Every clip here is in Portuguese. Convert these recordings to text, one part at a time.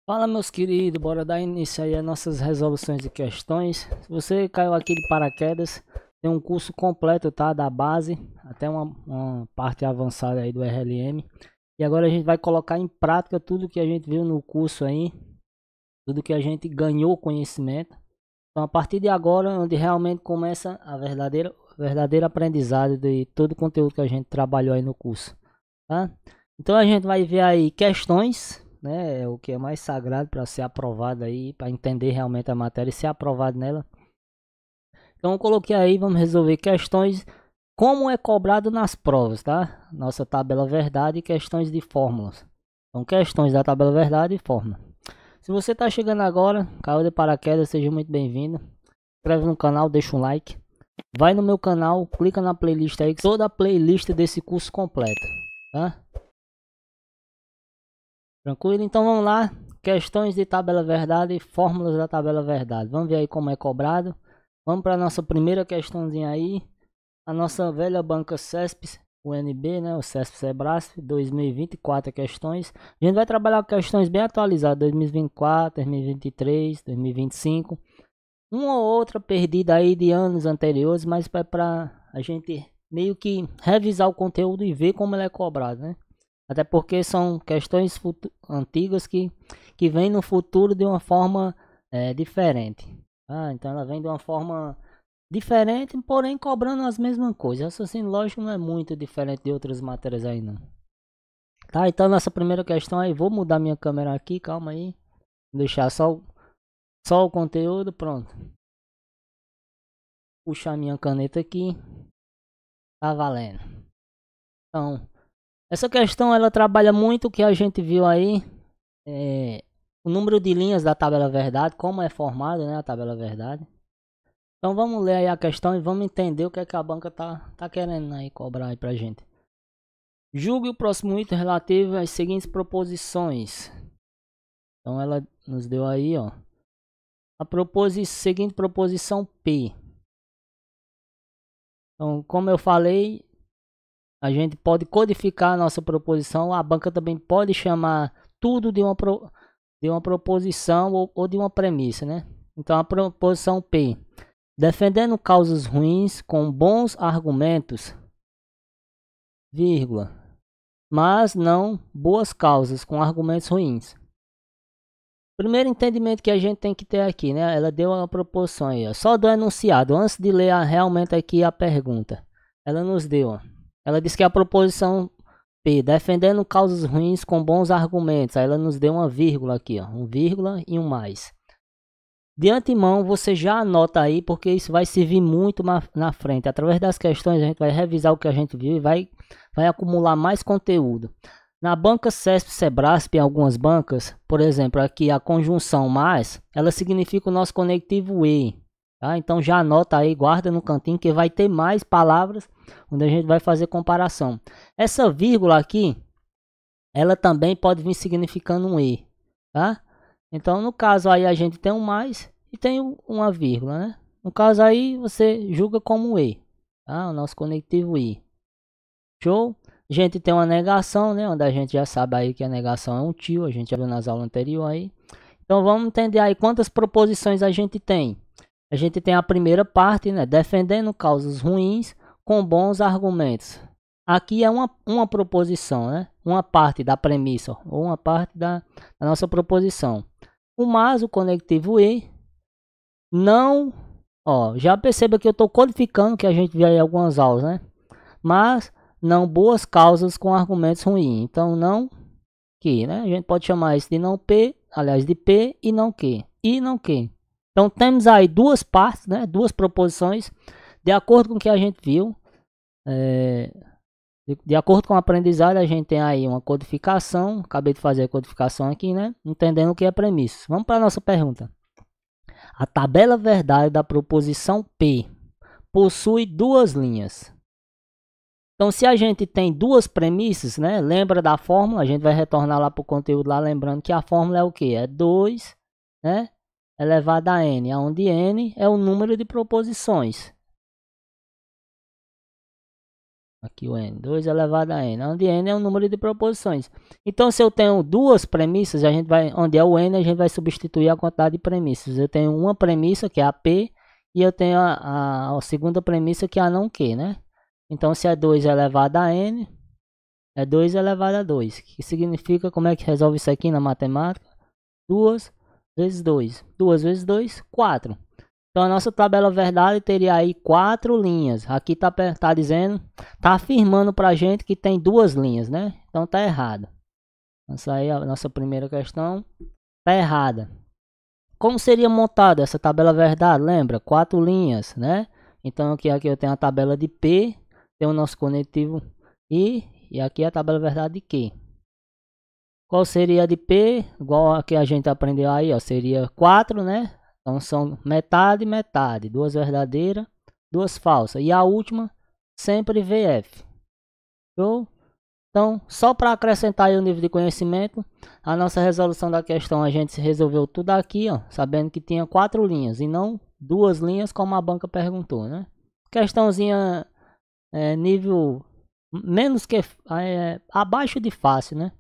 Fala, meus queridos, bora dar início aí às nossas resoluções de questões. Se você caiu aqui de paraquedas, tem um curso completo, tá? Da base até uma parte avançada aí do RLM. E agora a gente vai colocar em prática tudo que a gente viu no curso aí, tudo que a gente ganhou conhecimento. Então, a partir de agora, onde realmente começa a verdadeira aprendizado de todo o conteúdo que a gente trabalhou aí no curso, tá? Então a gente vai ver aí questões, né? O que é mais sagrado para ser aprovado aí, para entender realmente a matéria e ser aprovado nela. Então eu coloquei aí, vamos resolver questões como é cobrado nas provas, tá? Nossa tabela verdade e questões de fórmulas. Então questões da tabela verdade e fórmula. Se você está chegando agora, caiu de paraquedas, seja muito bem-vindo. Inscreve no canal, deixa um like. Vai no meu canal, clica na playlist aí, toda a playlist desse curso completo, tá? Tranquilo? Então vamos lá. Questões de tabela verdade e fórmulas da tabela verdade. Vamos ver aí como é cobrado. Vamos para a nossa primeira questãozinha aí. A nossa velha banca CESP, UNB, né? O CESP Sebrasp, 2024 questões. A gente vai trabalhar com questões bem atualizadas, 2024, 2023, 2025. Uma ou outra perdida aí de anos anteriores, mas é para a gente meio que revisar o conteúdo e ver como ele é cobrado, né? Até porque são questões antigas que vêm no futuro de uma forma diferente. Então ela vem de uma forma diferente, porém cobrando as mesmas coisas. Raciocínio lógico não é muito diferente de outras matérias aí não. Tá, então nessa primeira questão aí, vou mudar minha câmera aqui, calma aí. Vou deixar só o conteúdo, pronto. Puxar minha caneta aqui. Tá valendo. Então, essa questão ela trabalha muito o que a gente viu aí. O número de linhas da tabela verdade, como é formada, né, a tabela verdade. Então vamos ler aí a questão e vamos entender o que é que a banca tá querendo aí cobrar aí pra gente. Julgue o próximo item relativo às seguintes proposições. Então ela nos deu aí, ó, a seguinte proposição P. Então, como eu falei, a gente pode codificar a nossa proposição. A banca também pode chamar tudo de uma proposição ou de uma premissa, né? Então a proposição P. Defendendo causas ruins com bons argumentos, vírgula, mas não boas causas com argumentos ruins. Primeiro entendimento que a gente tem que ter aqui, né? Ela deu uma proposição aí, ó, só do enunciado, antes de ler realmente aqui a pergunta. Ela nos deu, ó. Ela disse que a proposição P, defendendo causas ruins com bons argumentos. Aí ela nos deu uma vírgula aqui, ó, um vírgula e um mais. De antemão, você já anota aí, porque isso vai servir muito na frente. Através das questões, a gente vai revisar o que a gente viu e vai acumular mais conteúdo. Na banca CESP Sebrasp, em algumas bancas, por exemplo, aqui a conjunção mais, ela significa o nosso conectivo E. Tá? Então já anota aí, guarda no cantinho, que vai ter mais palavras onde a gente vai fazer comparação. Essa vírgula aqui, ela também pode vir significando um E. Tá? Então, no caso aí, a gente tem um mais e tem uma vírgula, né? No caso aí, você julga como um E, tá? O nosso conectivo I. Show? A gente tem uma negação, né? Onde a gente já sabe aí que a negação é um tio, a gente já viu nas aulas anteriores aí. Então, vamos entender aí quantas proposições a gente tem. A gente tem a primeira parte, né? Defendendo causas ruins com bons argumentos. Aqui é uma proposição, né? Uma parte da premissa, ou uma parte da nossa proposição. O mas, o conectivo E, não, ó, já perceba que eu estou codificando, que a gente viu em algumas aulas, né? Mas, não boas causas com argumentos ruins. Então, não que, né? A gente pode chamar isso de não P, aliás, de P e não que. E não que. Então, temos aí duas partes, né? Duas proposições, de acordo com o que a gente viu. De acordo com o aprendizado, a gente tem aí uma codificação. Acabei de fazer a codificação aqui, né? Entendendo o que é premissa. Vamos para a nossa pergunta. A tabela verdade da proposição P possui duas linhas. Então, se a gente tem duas premissas, né? Lembra da fórmula? A gente vai retornar lá para o conteúdo, lá lembrando que a fórmula é o que? É 2, né? Elevado a n, onde n é o número de proposições. Aqui o n, 2 elevado a n, onde n é o número de proposições. Então, se eu tenho duas premissas, a gente vai, onde é o n, a gente vai substituir a quantidade de premissas. Eu tenho uma premissa, que é a p, e eu tenho a segunda premissa, que é a não q, né? Então, se é 2 elevado a n, é 2 elevado a 2. Que significa, como é que resolve isso aqui na matemática? 2 vezes 2. 2 vezes 2, 4. Então, a nossa tabela verdade teria aí 4 linhas. Aqui tá dizendo, tá afirmando pra gente que tem 2 linhas, né? Então, tá errado. Essa aí é a nossa primeira questão. Tá errada. Como seria montada essa tabela verdade? Lembra? 4 linhas, né? Então, aqui eu tenho a tabela de P, tem o nosso conectivo I, e aqui a tabela verdade de Q. Qual seria a de P? Igual a que a gente aprendeu aí, ó, seria 4, né? Então são metade, metade, 2 verdadeiras, 2 falsas. E a última, sempre VF. Show? Então, só para acrescentar aí o nível de conhecimento, a nossa resolução da questão, a gente resolveu tudo aqui, ó, sabendo que tinha 4 linhas e não 2 linhas, como a banca perguntou, né? Questãozinha nível menos que abaixo de fácil, né?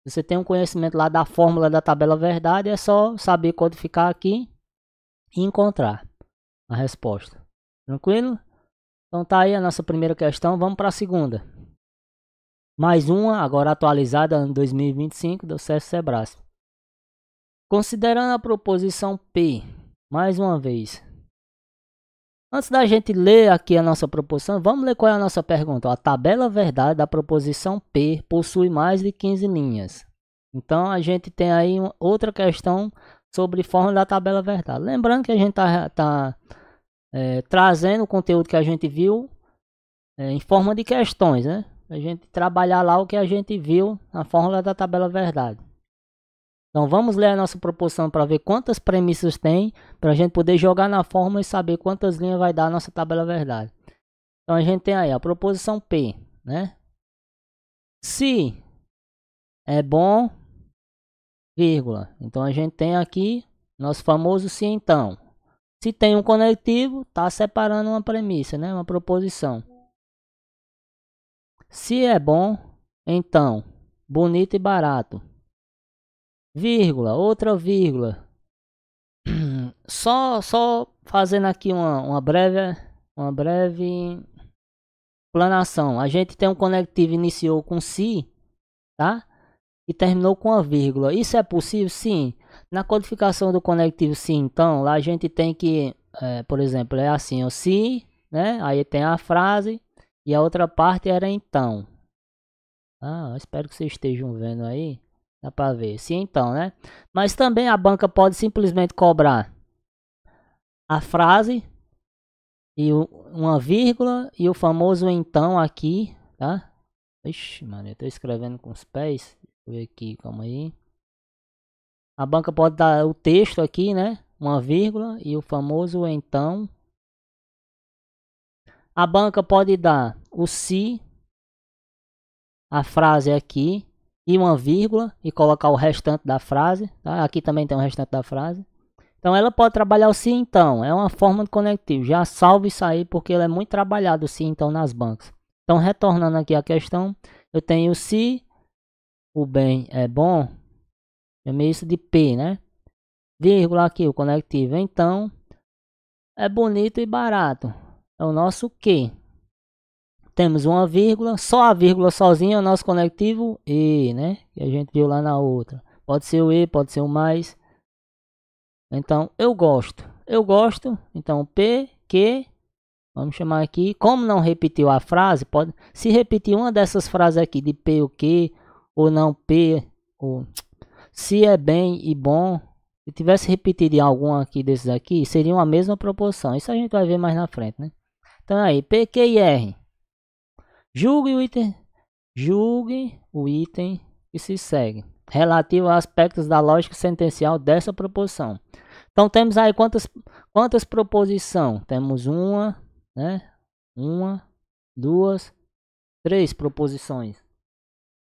Você tem um conhecimento lá da fórmula da tabela verdade, é só saber codificar aqui e encontrar a resposta. Tranquilo? Então tá aí a nossa primeira questão, vamos para a segunda. Mais uma, agora atualizada, ano 2025, do SESC-Sebrasp. Considerando a proposição P, mais uma vez. Antes da gente ler aqui a nossa proposição, vamos ler qual é a nossa pergunta. A tabela verdade da proposição P possui mais de 15 linhas. Então, a gente tem aí outra questão sobre forma da tabela verdade. Lembrando que a gente está trazendo o conteúdo que a gente viu em forma de questões, né? A gente trabalhar lá o que a gente viu na fórmula da tabela verdade. Então vamos ler a nossa proposição para ver quantas premissas tem, para a gente poder jogar na fórmula e saber quantas linhas vai dar a nossa tabela verdade. Então a gente tem aí a proposição P, né? Se é bom, vírgula. Então a gente tem aqui nosso famoso se então. Se tem um conectivo, está separando uma premissa, né? Uma proposição. Se é bom, então, bonito e barato. Vírgula, outra vírgula. Só fazendo aqui uma breve explanação. A gente tem um conectivo iniciou com se, tá? E terminou com a vírgula. Isso é possível? Sim. Na codificação do conectivo se, então, lá a gente tem que, por exemplo, é assim, o se, né? Aí tem a frase e a outra parte era então. Ah, espero que vocês estejam vendo aí. Dá para ver. Se então, né? Mas também a banca pode simplesmente cobrar a frase e uma vírgula e o famoso então aqui, tá? Ixi, mano, eu tô escrevendo com os pés. Deixa eu ver aqui, calma aí. A banca pode dar o texto aqui, né? Uma vírgula e o famoso então. A banca pode dar o se, a frase aqui e uma vírgula e colocar o restante da frase, tá? Aqui também tem o restante da frase. Então ela pode trabalhar o se então, é uma forma de conectivo. Já salve isso aí porque ele é muito trabalhado o se então nas bancas. Então retornando aqui a questão, eu tenho se o bem é bom, chamei isso de P, né? Vírgula aqui o conectivo, então é bonito e barato. É o nosso Q. Temos uma vírgula, só a vírgula sozinha é o nosso conectivo E, né? Que a gente viu lá na outra. Pode ser o E, pode ser o mais. Então, eu gosto. Eu gosto. Então, P, Q. Vamos chamar aqui. Como não repetiu a frase, pode. Se repetir uma dessas frases aqui de P o Q, ou não P, ou se é bem e bom. Se tivesse repetido em algum aqui desses aqui, seria a mesma proporção. Isso a gente vai ver mais na frente, né? Então, aí, P, Q e R. Julgue o item que se segue, relativo a aspectos da lógica sentencial dessa proposição. Então temos aí quantas proposições? Temos uma, né? Uma, duas, três proposições.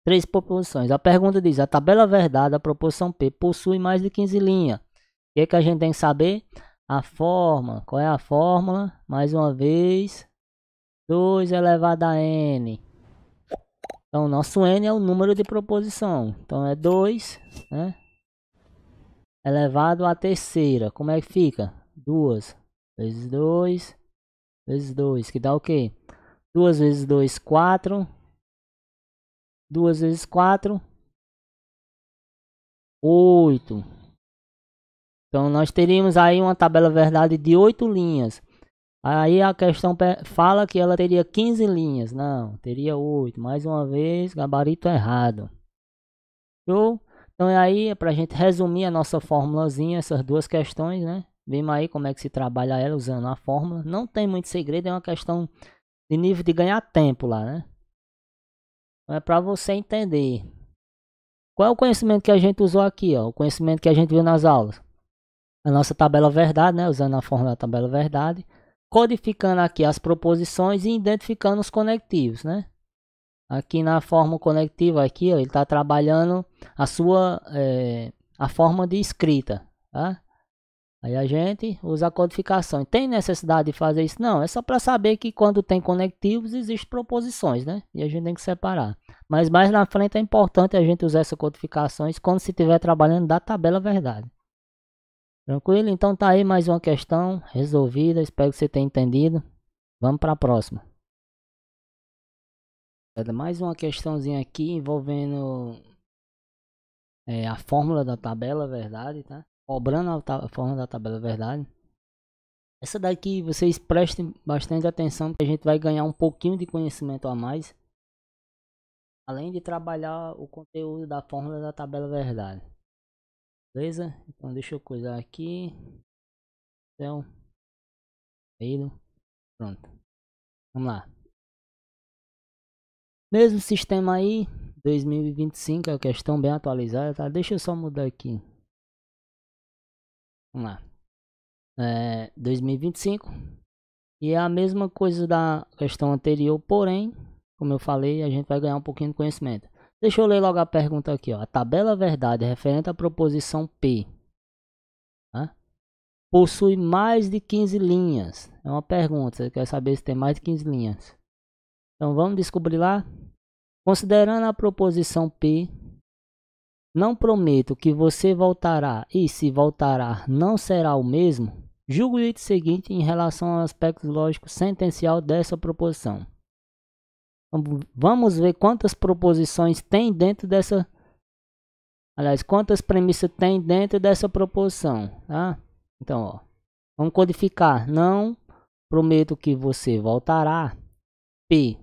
Três proposições. A pergunta diz: a tabela verdade da proposição P possui mais de 15 linhas. O que a gente tem que saber? A forma. Qual é a fórmula? Mais uma vez. 2 elevado a n. Então, nosso n é o número de proposição. Então, é 2, né? Elevado à terceira. Como é que fica? 2 vezes 2 vezes 2, que dá o quê? 2 vezes 2, 4. 2 vezes 4, 8. Então, nós teríamos aí uma tabela verdade de 8 linhas. Aí a questão fala que ela teria 15 linhas. Não, teria 8. Mais uma vez, gabarito errado. Show? Então é aí para a gente resumir a nossa formulazinha, essas duas questões, né? Vemos aí como é que se trabalha ela usando a fórmula. Não tem muito segredo, é uma questão de nível de ganhar tempo lá, né? Então é para você entender. Qual é o conhecimento que a gente usou aqui, ó? O conhecimento que a gente viu nas aulas. A nossa tabela verdade, né? Usando a fórmula da tabela verdade. Codificando aqui as proposições e identificando os conectivos, né? Aqui na forma conectiva, aqui, ó, ele está trabalhando a forma de escrita, tá? Aí a gente usa a codificação. Tem necessidade de fazer isso? Não, é só para saber que quando tem conectivos, existem proposições, né? E a gente tem que separar. Mas mais na frente é importante a gente usar essas codificações quando se estiver trabalhando da tabela verdade. Tranquilo? Então tá aí mais uma questão resolvida. Espero que você tenha entendido. Vamos para a próxima. Mais uma questãozinha aqui envolvendo a fórmula da tabela verdade, tá? Cobrando a fórmula da tabela verdade. Essa daqui vocês prestem bastante atenção, porque a gente vai ganhar um pouquinho de conhecimento a mais, além de trabalhar o conteúdo da fórmula da tabela verdade. Beleza? Então deixa eu coisar aqui. Então, pronto. Vamos lá. Mesmo sistema aí, 2025, é a questão bem atualizada, tá? Deixa eu só mudar aqui. Vamos lá. 2025. E é a mesma coisa da questão anterior, porém, como eu falei, a gente vai ganhar um pouquinho de conhecimento. Deixa eu ler logo a pergunta aqui, ó. A tabela verdade referente à proposição P, tá? Possui mais de 15 linhas. É uma pergunta, você quer saber se tem mais de 15 linhas. Então vamos descobrir lá. Considerando a proposição P, não prometo que você voltará e se voltará não será o mesmo. Julgue o item seguinte em relação ao aspecto lógico sentencial dessa proposição. Vamos ver quantas proposições tem dentro dessa... Aliás, quantas premissas tem dentro dessa proposição, tá? Então, ó, vamos codificar. Não prometo que você voltará. P.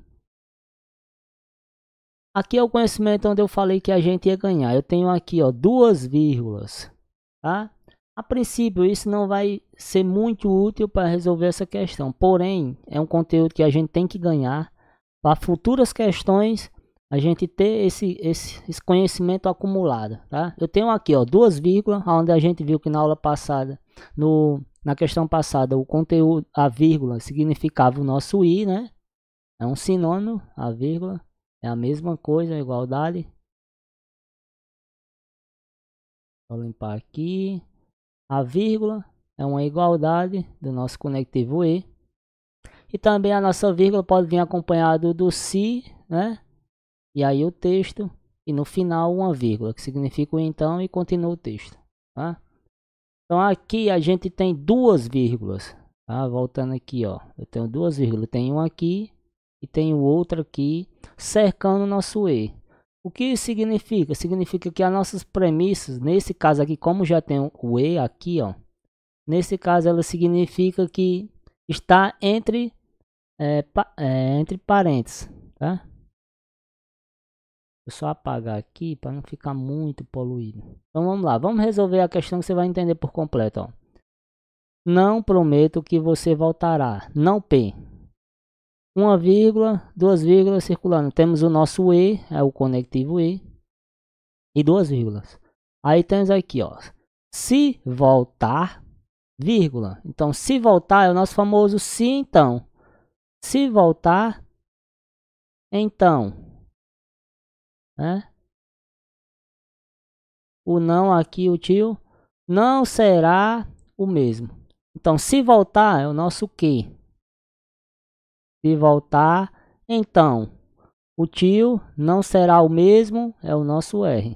Aqui é o conhecimento onde eu falei que a gente ia ganhar. Eu tenho aqui, ó, 2 vírgulas, tá? A princípio, isso não vai ser muito útil para resolver essa questão. Porém, é um conteúdo que a gente tem que ganhar para futuras questões a gente ter esse conhecimento acumulado, tá? Eu tenho aqui, ó, 2 vírgulas, onde a gente viu que na aula passada, na questão passada, o conteúdo, a vírgula significava o nosso i, né? É um sinônimo, a vírgula é a mesma coisa, a igualdade. Vou limpar aqui. A vírgula é uma igualdade do nosso conectivo e. E também a nossa vírgula pode vir acompanhado do se, né? E aí o texto. E no final uma vírgula, que significa o então e continua o texto. Tá? Então aqui a gente tem 2 vírgulas. Tá? Voltando aqui, ó. Eu tenho 2 vírgulas. Tem um aqui e tem o outro aqui cercando o nosso e. O que isso significa? Significa que as nossas premissas, nesse caso aqui, como já tem o e aqui, ó. Nesse caso, ela significa que está entre parênteses, tá? Vou só apagar aqui para não ficar muito poluído. Então vamos lá, vamos resolver a questão que você vai entender por completo, ó. Não prometo que você voltará. Não P. Uma vírgula, 2 vírgulas circulando. Temos o nosso E, é o conectivo E. E 2 vírgulas. Aí temos aqui, ó. Se voltar, vírgula. Então, se voltar é o nosso famoso se então. Se voltar, então. Né? O não aqui, o tio, não será o mesmo. Então, se voltar é o nosso que. Se voltar, então o tio não será o mesmo, é o nosso R.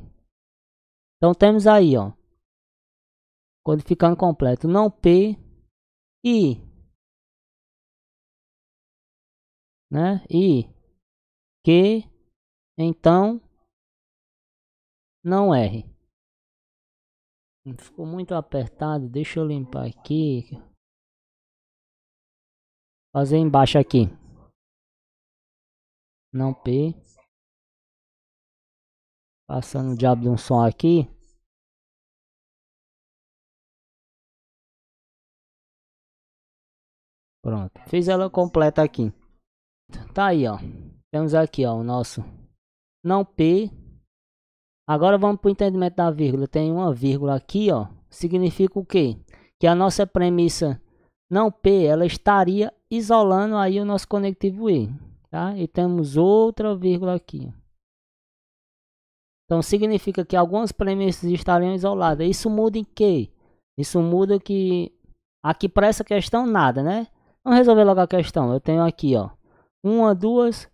Então temos aí, ó, codificando completo, não P e, né? E que, então não R. Ficou muito apertado, deixa eu limpar aqui. Fazer embaixo aqui. Não P. Passando o diabo de um som aqui. Pronto. Fiz ela completa aqui. Tá aí, ó. Temos aqui, ó, o nosso não P. Agora vamos para o entendimento da vírgula. Tem uma vírgula aqui, ó. Significa o quê? Que a nossa premissa não P, ela estaria isolando aí o nosso conectivo E. Tá? E temos outra vírgula aqui. Então significa que algumas premissas estariam isoladas. Isso muda em quê? Isso muda que aqui para essa questão nada, né? Vamos resolver logo a questão. Eu tenho aqui, ó, uma, duas,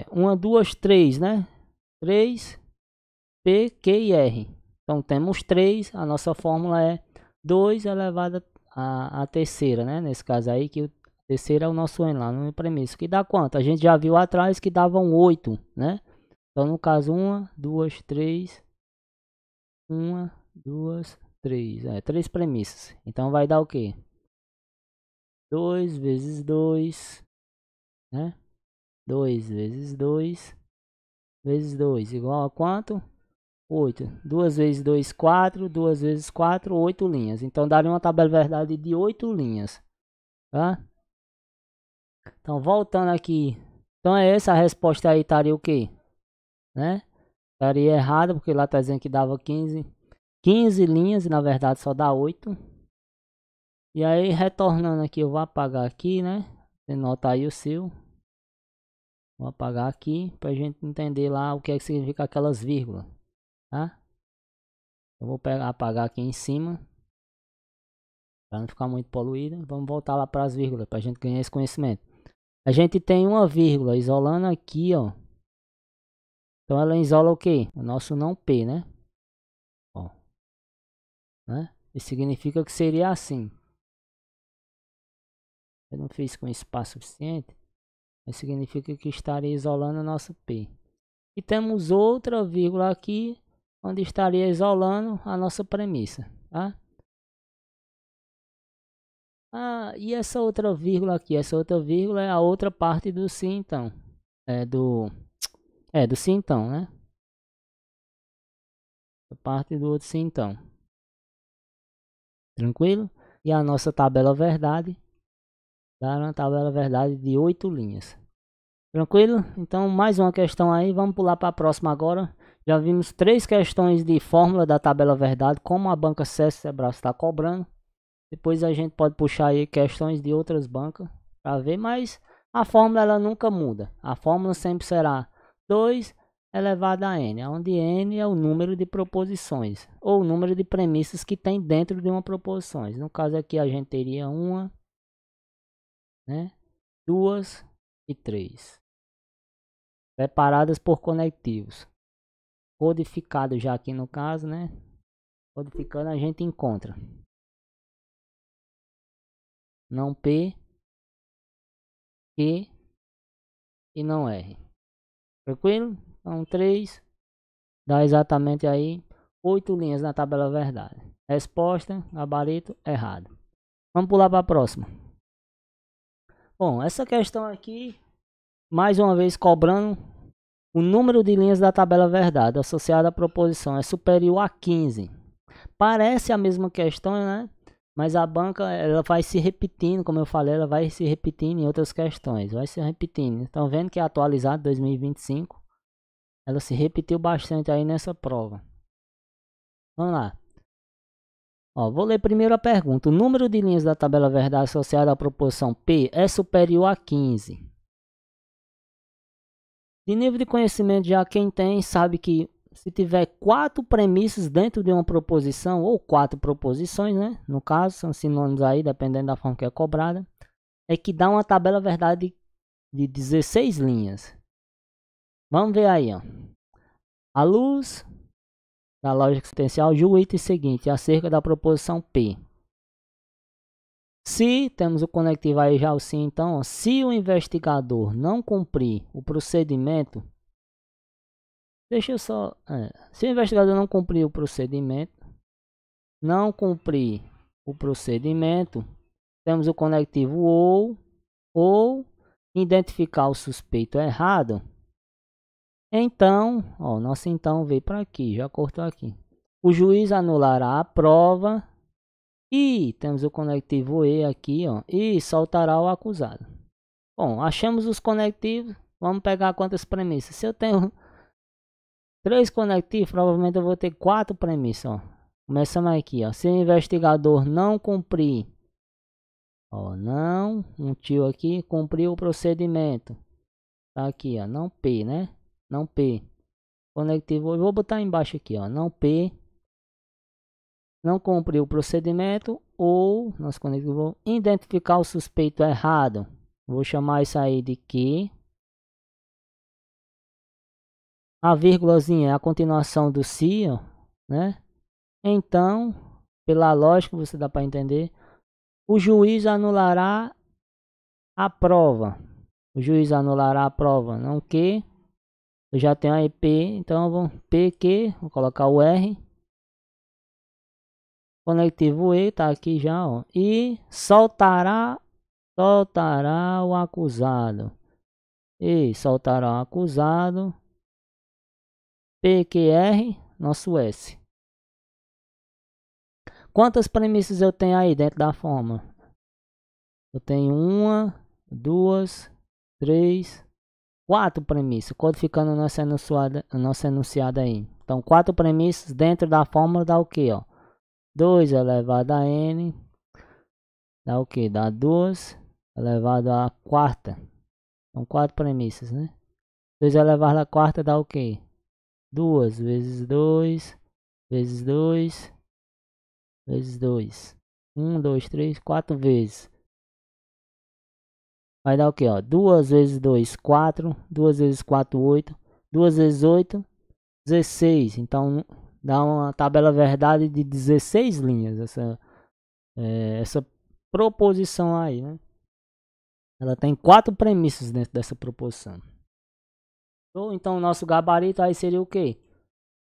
uma, duas, três, né? 3, P, Q e R. Então temos 3, a nossa fórmula é 2 elevado a terceira, né? Nesse caso aí, que o terceiro é o nosso N lá no premissa. Que dá quanto? A gente já viu atrás que davam 8, né? Então no caso 1, 2, 3, 1, 2, 3. 3 premissas. Então vai dar o quê? 2 vezes 2, né? 2 vezes 2 vezes 2 igual a quanto? 8. 2 vezes 2, 4. 2 vezes 4, 8 linhas. Então daria uma tabela verdade de 8 linhas. Tá? Então voltando aqui. Então é essa a resposta aí, estaria o quê? Né? Estaria errada, porque lá está dizendo que dava 15 linhas e na verdade só dá 8. E aí retornando aqui, eu vou apagar aqui, né? Você nota aí o seu. Vou apagar aqui para a gente entender lá o que é que significa aquelas vírgulas. Tá? Eu vou apagar aqui em cima. Para não ficar muito poluída. Vamos voltar lá para as vírgulas, para a gente ganhar esse conhecimento. A gente tem uma vírgula isolando aqui, ó. Então ela isola o quê? O nosso não P, né? Ó. Né? Isso significa que seria assim. Eu não fiz com espaço suficiente. Isso significa que estaria isolando o nosso P. E temos outra vírgula aqui, onde estaria isolando a nossa premissa, tá? Ah, e essa outra vírgula aqui, essa outra vírgula é a outra parte do sim, então. Do sim, então, né? A parte do outro sim, então. Tranquilo? E a nossa tabela verdade dá uma tabela verdade de 8 linhas. Tranquilo? Então, mais uma questão aí. Vamos pular para a próxima agora. Já vimos 3 questões de fórmula da tabela verdade, como a banca César Sebrae está cobrando. Depois a gente pode puxar aí questões de outras bancas para ver, mas a fórmula ela nunca muda. A fórmula sempre será 2 elevado a n, onde n é o número de proposições ou o número de premissas que tem dentro de uma proposição. No caso aqui a gente teria uma, né, 2 e 3, separadas por conectivos. Codificado já aqui no caso, né? Codificando a gente encontra não P, Q e não R. Tranquilo? Então 3 dá exatamente aí 8 linhas na tabela verdade. Resposta, gabarito, errado. Vamos pular para a próxima. Bom, essa questão aqui, mais uma vez cobrando o número de linhas da tabela verdade associada à proposição é superior a 15. Parece a mesma questão, né? Mas a banca ela vai se repetindo, como eu falei, ela vai se repetindo em outras questões. Vai se repetindo. Estão vendo que é atualizado 2025. Ela se repetiu bastante aí nessa prova. Vamos lá. Ó, vou ler primeiro a pergunta. O número de linhas da tabela verdade associada à proposição P é superior a 15. De nível de conhecimento, já quem tem sabe que se tiver 4 premissas dentro de uma proposição, ou 4 proposições, né? No caso, são sinônimos aí, dependendo da forma que é cobrada, é que dá uma tabela verdade de 16 linhas. Vamos ver aí, ó. À luz da lógica existencial, julgue o item seguinte acerca da proposição P. Se, temos o conectivo aí já o se, então, ó, se o investigador não cumprir o procedimento, deixa eu só, se o investigador não cumprir o procedimento, temos o conectivo ou identificar o suspeito errado. Então, ó, nosso então veio para aqui, já cortou aqui. O juiz anulará a prova e temos o conectivo E aqui, ó, e soltará o acusado. Bom, achamos os conectivos, vamos pegar quantas premissas. Se eu tenho 3 conectivos, provavelmente eu vou ter 4 premissas, ó. Começamos aqui, ó. Se o investigador não cumprir, ó, não, um tio aqui, cumpriu o procedimento. Tá aqui, ó, não P, né? Não P. Conectivo, eu vou botar embaixo aqui, ó, não P. Não cumpriu o procedimento ou nosso conectivo, vou identificar o suspeito errado. Vou chamar isso aí de que a vírgulazinha é a continuação do se, ó, né? Então, pela lógica, você dá para entender, o juiz anulará a prova. O juiz anulará a prova, não que. Eu já tenho a EP, então vou PQ, vou colocar o R. Conectivo E, tá aqui já, ó. E soltará o acusado. E soltará o acusado. PQR, nosso S. Quantas premissas eu tenho aí dentro da forma? Eu tenho 1, 2, 3, 4 premissas, codificando nossa enunciado aí. Então, 4 premissas dentro da fórmula dá o que, ó? 2 elevado a n dá o que? Dá 2 elevado a quarta. São 4 premissas, né? 2 elevado a quarta dá o que? 2 vezes 2 vezes 2 vezes 2. 1, 2, 3, 4 vezes. Vai dar o que, ó? 2 vezes 2, 4. 2 vezes 4, 8. 2 vezes 8, 16. Então, dá uma tabela verdade de 16 linhas. Essa proposição aí, né? Ela tem 4 premissas dentro dessa proposição. Ou então, o nosso gabarito aí seria o quê?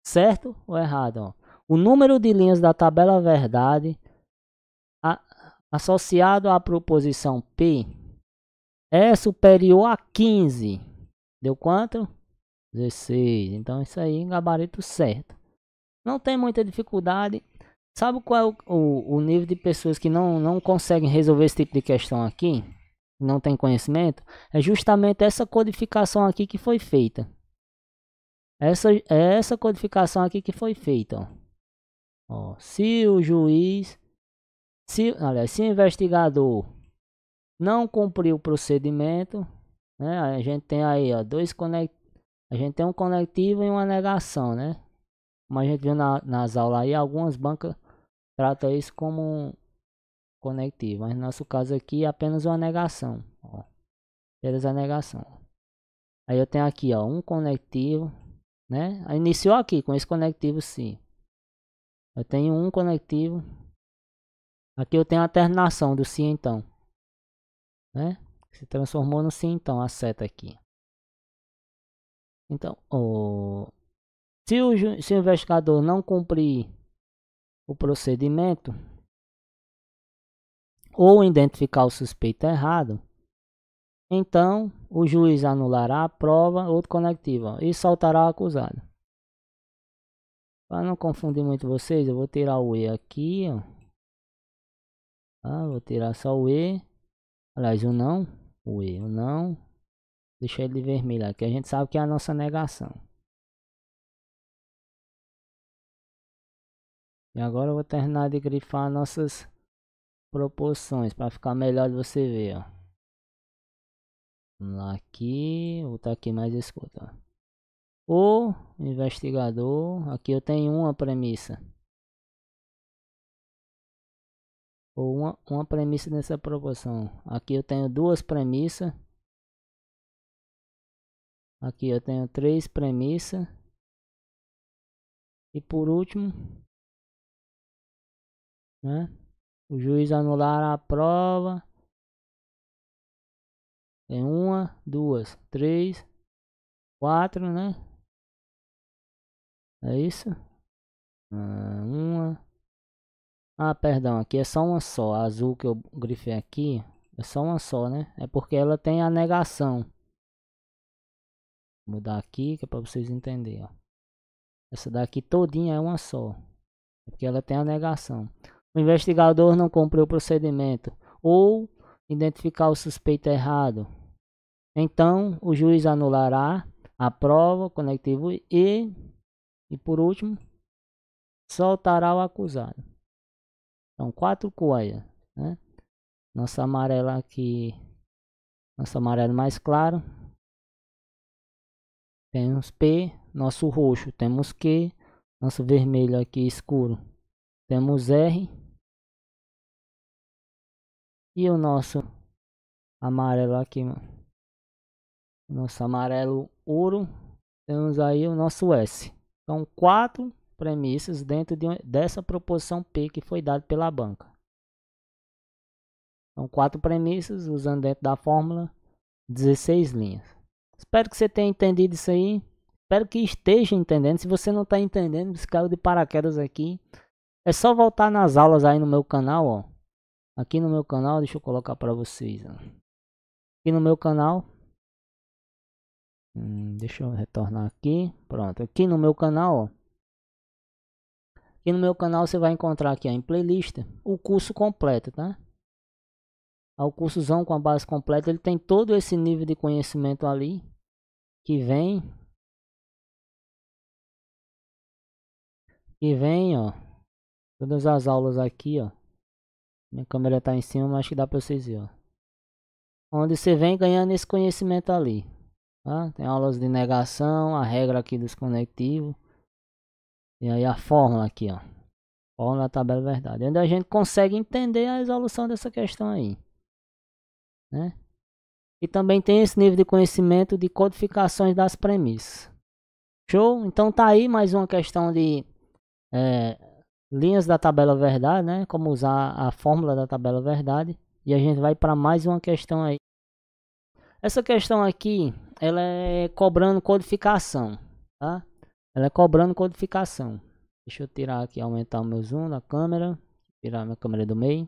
Certo ou errado, ó? O número de linhas da tabela verdade associado à proposição P é superior a 15. Deu quanto? 16. Então isso aí, gabarito certo. Não tem muita dificuldade. Sabe qual é o nível de pessoas que não conseguem resolver esse tipo de questão aqui? Não tem conhecimento? É justamente essa codificação aqui que foi feita. Essa codificação aqui que foi feita. Ó, se o juiz... se o investigador não cumprir o procedimento, né? A gente tem aí, ó, a gente tem um conectivo e uma negação, né? Como a gente viu nas aulas aí, algumas bancas tratam isso como um conectivo, mas no nosso caso aqui é apenas uma negação, ó. Apenas a negação. Aí eu tenho aqui, ó, um conectivo, né? Aí iniciou aqui com esse conectivo sim. Eu tenho um conectivo. Aqui eu tenho a terminação do sim então, né? Se transformou no sim então, a seta aqui. Então, se o investigador não cumprir o procedimento ou identificar o suspeito errado, então o juiz anulará a prova, outro conectivo, ó, e soltará o acusado. Para não confundir muito vocês, eu vou tirar o E aqui, ó. Vou tirar só o E. Aliás, o não. O E, o não. Deixa ele de vermelho aqui, a gente sabe que é a nossa negação. E agora eu vou terminar de grifar nossas proporções para ficar melhor de você ver, ó. Vamos lá aqui, vou botar aqui mais escuta. O investigador, aqui eu tenho uma premissa. Ou uma premissa nessa proporção. Aqui eu tenho duas premissas. Aqui eu tenho três premissas. E por último, né? O juiz anular a prova. Tem uma, duas, três, quatro, né? É isso? Uma. Ah, perdão, aqui é só uma só. A azul que eu grifei aqui é só uma só, né? É porque ela tem a negação. Vou mudar aqui que é para vocês entenderem, ó. Essa daqui todinha é uma só. É porque ela tem a negação. O investigador não cumpriu o procedimento ou identificar o suspeito errado. Então, o juiz anulará a prova, conectivo e por último, soltará o acusado. São quatro coisas, né? Nossa amarela aqui, nosso amarelo mais claro. Temos P, nosso roxo, temos Q, nosso vermelho aqui escuro, temos R. E o nosso amarelo aqui, nosso amarelo ouro, temos aí o nosso S. São quatro premissas dentro dessa proporção P que foi dada pela banca. São quatro premissas usando dentro da fórmula 16 linhas. Espero que você tenha entendido isso aí. Espero que esteja entendendo. Se você não está entendendo, você caiu de paraquedas aqui. É só voltar nas aulas aí no meu canal, ó. Aqui no meu canal, deixa eu colocar para vocês, ó. Aqui no meu canal. Deixa eu retornar aqui. Pronto, aqui no meu canal, ó. Aqui no meu canal você vai encontrar aqui ó, em playlist o curso completo, tá? O cursozão com a base completa, ele tem todo esse nível de conhecimento ali que vem, ó, todas as aulas aqui, ó. Minha câmera tá em cima, mas acho que dá para vocês verem, ó. Onde você vem ganhando esse conhecimento ali, tá? Tem aulas de negação, a regra aqui dos conectivos. E aí a fórmula aqui, ó. Fórmula da tabela verdade. Onde a gente consegue entender a resolução dessa questão aí, né? E também tem esse nível de conhecimento de codificações das premissas. Show? Então tá aí mais uma questão de linhas da tabela verdade, né? Como usar a fórmula da tabela verdade. E a gente vai para mais uma questão aí. Essa questão aqui, ela é cobrando codificação, tá? Ela é cobrando codificação. Deixa eu tirar aqui, aumentar o meu zoom da câmera. Tirar minha câmera do meio.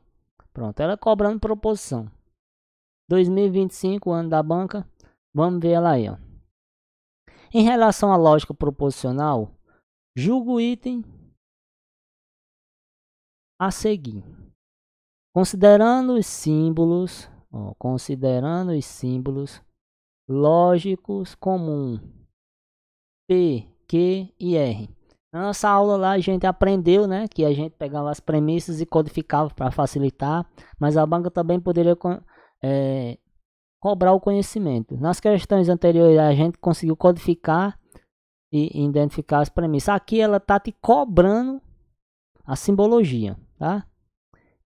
Pronto, ela é cobrando proposição. 2025, ano da banca. Vamos ver ela aí, ó. Em relação à lógica proposicional, julgo o item a seguir. Considerando os símbolos lógicos comuns P, Q e R. Na nossa aula lá a gente aprendeu, né, que a gente pegava as premissas e codificava para facilitar, mas a banca também poderia cobrar o conhecimento. Nas questões anteriores a gente conseguiu codificar e identificar as premissas. Aqui ela está te cobrando a simbologia, tá?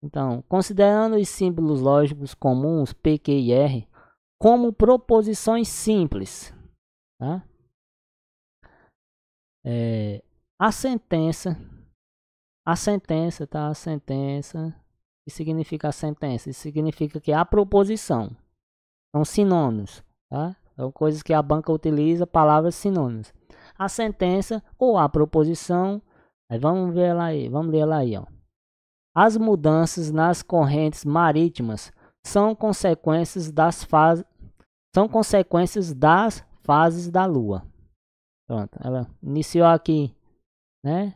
Então, considerando os símbolos lógicos comuns P, Q e R como proposições simples, tá? A sentença, tá? A sentença, o que significa a sentença? Isso significa que a proposição são sinônimos, tá? São coisas que a banca utiliza, palavras sinônimas. A sentença ou a proposição, aí vamos ver ela aí, vamos ler ela aí, ó. As mudanças nas correntes marítimas são consequências das fases da Lua. Pronto, ela iniciou aqui, né?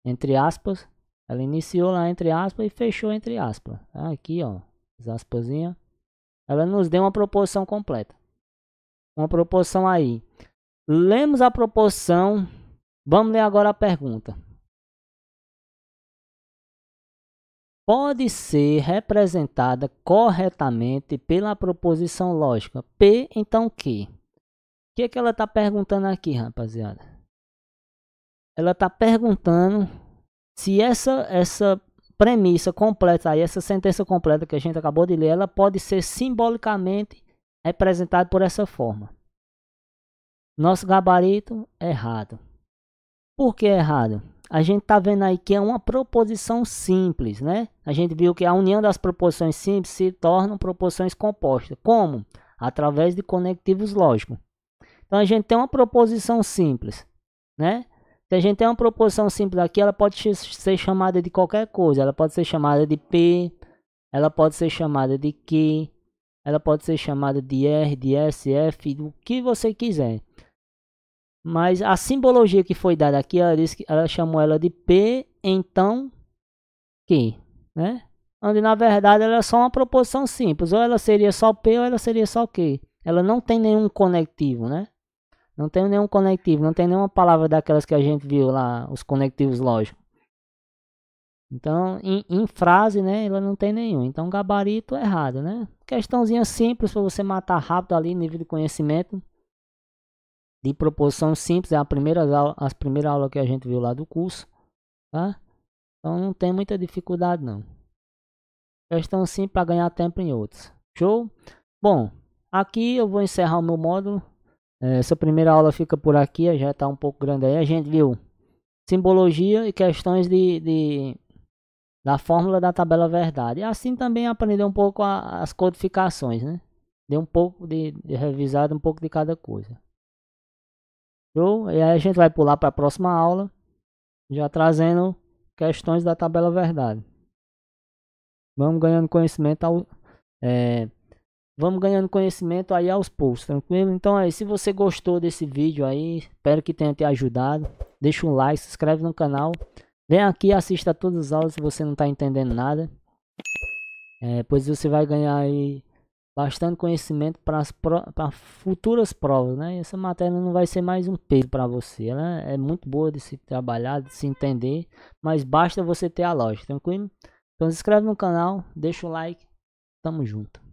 Entre aspas, ela iniciou lá entre aspas e fechou entre aspas. Aqui, ó, as aspasinhas. Ela nos deu uma proposição completa. Uma proposição aí. Lemos a proposição. Vamos ler agora a pergunta. Pode ser representada corretamente pela proposição lógica P, então Q. que é que ela tá perguntando aqui, rapaziada? Ela tá perguntando se essa premissa completa aí, essa sentença completa que a gente acabou de ler, ela pode ser simbolicamente representada por essa forma. Nosso gabarito é errado. Por que é errado? A gente tá vendo aí que é uma proposição simples, né? A gente viu que a união das proposições simples se tornam proposições compostas. Como? Através de conectivos lógicos. Então a gente tem uma proposição simples, né? Se a gente tem uma proposição simples aqui, ela pode ser chamada de qualquer coisa. Ela pode ser chamada de P, ela pode ser chamada de Q, ela pode ser chamada de R, de S, F, do que você quiser. Mas a simbologia que foi dada aqui, ela chamou ela de P, então Q, né? Onde na verdade ela é só uma proposição simples. Ou ela seria só P ou ela seria só Q. Ela não tem nenhum conectivo, né? Não tem nenhum conectivo, não tem nenhuma palavra daquelas que a gente viu lá, os conectivos lógicos. Então, em frase, né, ela não tem nenhum. Então, gabarito é errado, né? Questãozinha simples para você matar rápido ali, nível de conhecimento. De proposição simples, é a primeira aula que a gente viu lá do curso, tá? Então, não tem muita dificuldade, não. Questão simples para ganhar tempo em outros. Show? Bom, aqui eu vou encerrar o meu módulo. Essa primeira aula fica por aqui, já está um pouco grande aí. A gente viu simbologia e questões da fórmula da tabela verdade. E assim também aprender um pouco as codificações, né? Deu um pouco de revisado, um pouco de cada coisa. Show? E aí a gente vai pular para a próxima aula, já trazendo questões da tabela verdade. Vamos ganhando conhecimento vamos ganhando conhecimento aí aos poucos, tranquilo? Então aí, se você gostou desse vídeo aí, espero que tenha te ajudado. Deixa um like, se inscreve no canal. Vem aqui, assista a todas as aulas se você não está entendendo nada. Pois você vai ganhar aí bastante conhecimento para futuras provas, né? Essa matéria não vai ser mais um peso para você. Ela é muito boa de se trabalhar, de se entender, mas basta você ter a lógica, tranquilo? Então se inscreve no canal, deixa o like, tamo junto.